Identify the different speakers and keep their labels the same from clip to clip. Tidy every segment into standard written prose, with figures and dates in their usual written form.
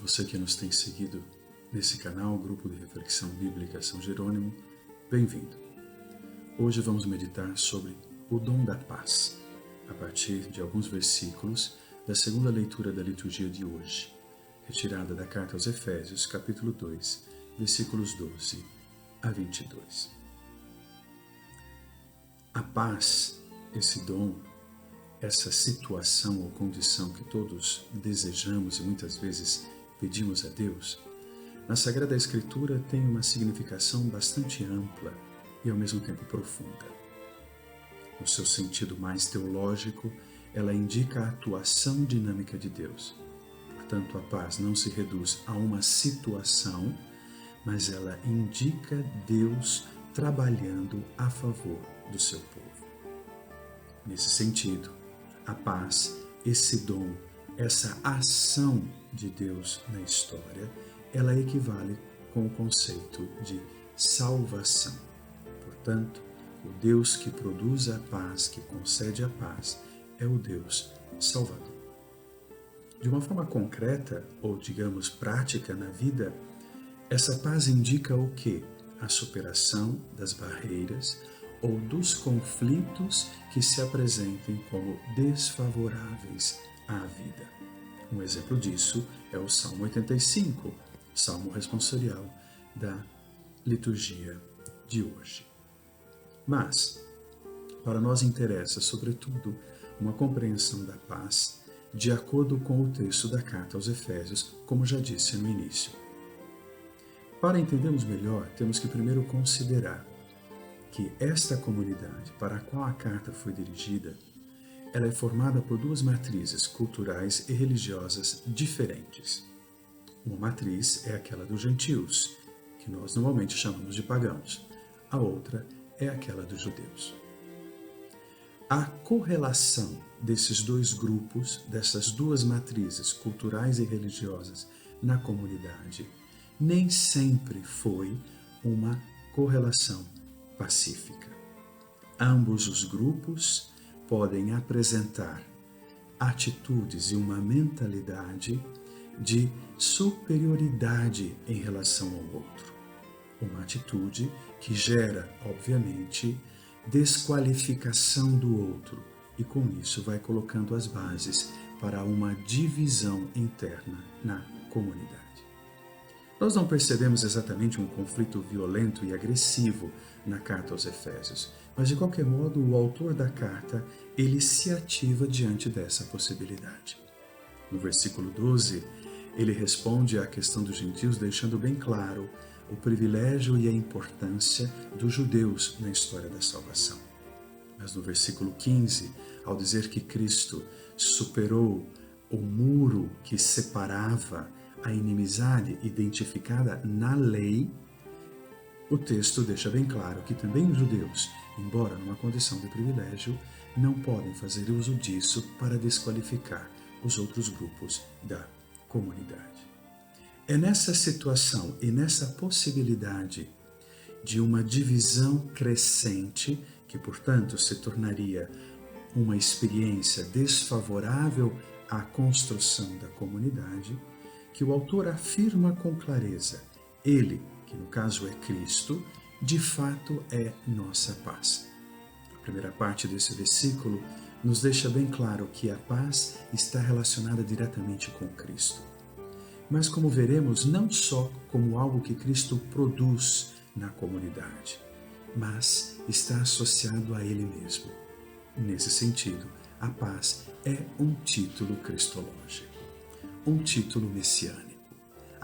Speaker 1: você que nos tem seguido nesse canal, Grupo de Reflexão Bíblica São Jerônimo, bem-vindo. Hoje vamos meditar sobre o dom da paz, a partir de alguns versículos da segunda leitura da liturgia de hoje, retirada da carta aos Efésios, capítulo 2, versículos 12 a 22. A paz, esse dom, essa situação ou condição que todos desejamos e muitas vezes pedimos a Deus, na Sagrada Escritura tem uma significação bastante ampla e ao mesmo tempo profunda. No seu sentido mais teológico, ela indica a atuação dinâmica de Deus. Portanto, a paz não se reduz a uma situação, mas ela indica Deus trabalhando a favor do seu povo. Nesse sentido, a paz, esse dom, essa ação de Deus na história, ela equivale com o conceito de salvação. Portanto, o Deus que produz a paz, que concede a paz, é o Deus Salvador. De uma forma concreta, ou digamos prática na vida, essa paz indica o quê? A superação das barreiras ou dos conflitos que se apresentem como desfavoráveis à vida. Um exemplo disso é o Salmo 85, Salmo responsorial da liturgia de hoje. Mas, para nós interessa, sobretudo, uma compreensão da paz de acordo com o texto da carta aos Efésios, como já disse no início. Para entendermos melhor, temos que primeiro considerar que esta comunidade para a qual a carta foi dirigida, ela é formada por duas matrizes culturais e religiosas diferentes. Uma matriz é aquela dos gentios, que nós normalmente chamamos de pagãos. A outra é aquela dos judeus. A correlação desses dois grupos, dessas duas matrizes culturais e religiosas na comunidade, nem sempre foi uma correlação pacífica. Ambos os grupos podem apresentar atitudes e uma mentalidade de superioridade em relação ao outro. Uma atitude que gera, obviamente, desqualificação do outro e com isso vai colocando as bases para uma divisão interna na comunidade. Nós não percebemos exatamente um conflito violento e agressivo na carta aos Efésios, mas de qualquer modo o autor da carta, ele se ativa diante dessa possibilidade. No versículo 12, ele responde à questão dos gentios, deixando bem claro o privilégio e a importância dos judeus na história da salvação. Mas no versículo 15, ao dizer que Cristo superou o muro que separava a inimizade identificada na lei, o texto deixa bem claro que também os judeus, embora numa condição de privilégio, não podem fazer uso disso para desqualificar os outros grupos da comunidade. É nessa situação e nessa possibilidade de uma divisão crescente, que portanto se tornaria uma experiência desfavorável à construção da comunidade, que o autor afirma com clareza, ele, que no caso é Cristo, de fato é nossa paz. A primeira parte desse versículo nos deixa bem claro que a paz está relacionada diretamente com Cristo. Mas como veremos, não só como algo que Cristo produz na comunidade, mas está associado a Ele mesmo. Nesse sentido, a paz é um título cristológico, um título messiânico.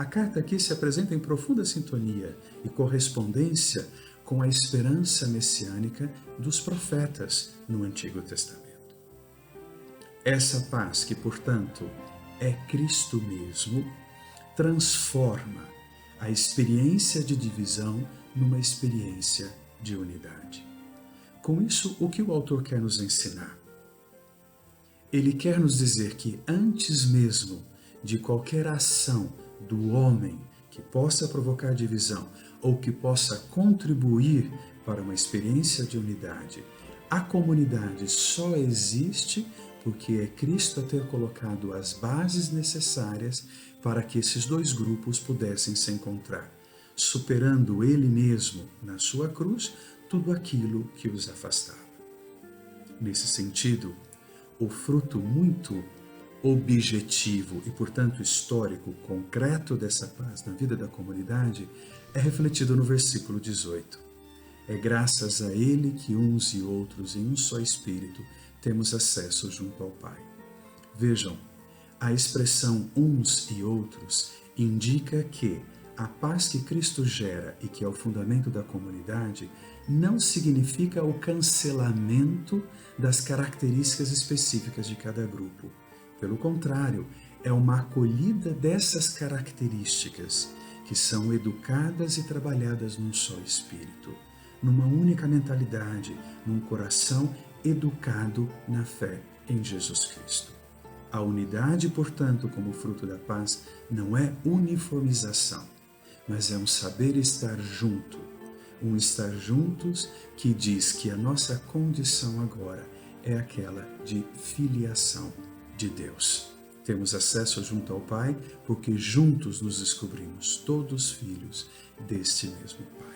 Speaker 1: A carta aqui se apresenta em profunda sintonia e correspondência com a esperança messiânica dos profetas no Antigo Testamento. Essa paz, que portanto é Cristo mesmo, transforma a experiência de divisão numa experiência de unidade. Com isso, o que o autor quer nos ensinar? Ele quer nos dizer que antes mesmo de qualquer ação do homem que possa provocar divisão ou que possa contribuir para uma experiência de unidade, a comunidade só existe porque é Cristo a ter colocado as bases necessárias para que esses dois grupos pudessem se encontrar, superando ele mesmo na sua cruz tudo aquilo que os afastava. Nesse sentido, o fruto muito objetivo e, portanto, histórico, concreto dessa paz na vida da comunidade é refletido no versículo 18. É graças a ele que uns e outros em um só Espírito temos acesso junto ao Pai. Vejam, a expressão uns e outros indica que a paz que Cristo gera e que é o fundamento da comunidade não significa o cancelamento das características específicas de cada grupo. Pelo contrário, é uma acolhida dessas características que são educadas e trabalhadas num só espírito, numa única mentalidade, num coração educado na fé em Jesus Cristo. A unidade, portanto, como fruto da paz, não é uniformização, mas é um saber estar junto, um estar juntos que diz que a nossa condição agora é aquela de filiação de Deus. Temos acesso junto ao Pai porque juntos nos descobrimos todos filhos deste mesmo Pai.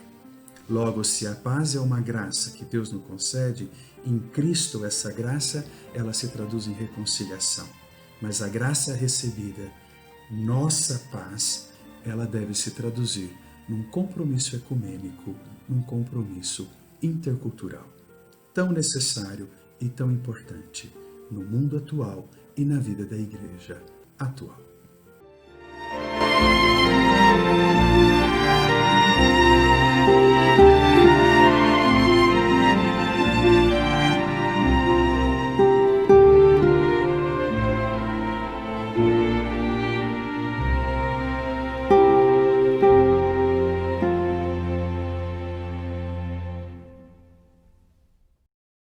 Speaker 1: Logo, se a paz é uma graça que Deus nos concede, em Cristo essa graça ela se traduz em reconciliação. Mas a graça recebida, nossa paz, ela deve se traduzir num compromisso ecumênico, num compromisso intercultural, tão necessário e tão importante no mundo atual e na vida da igreja atual.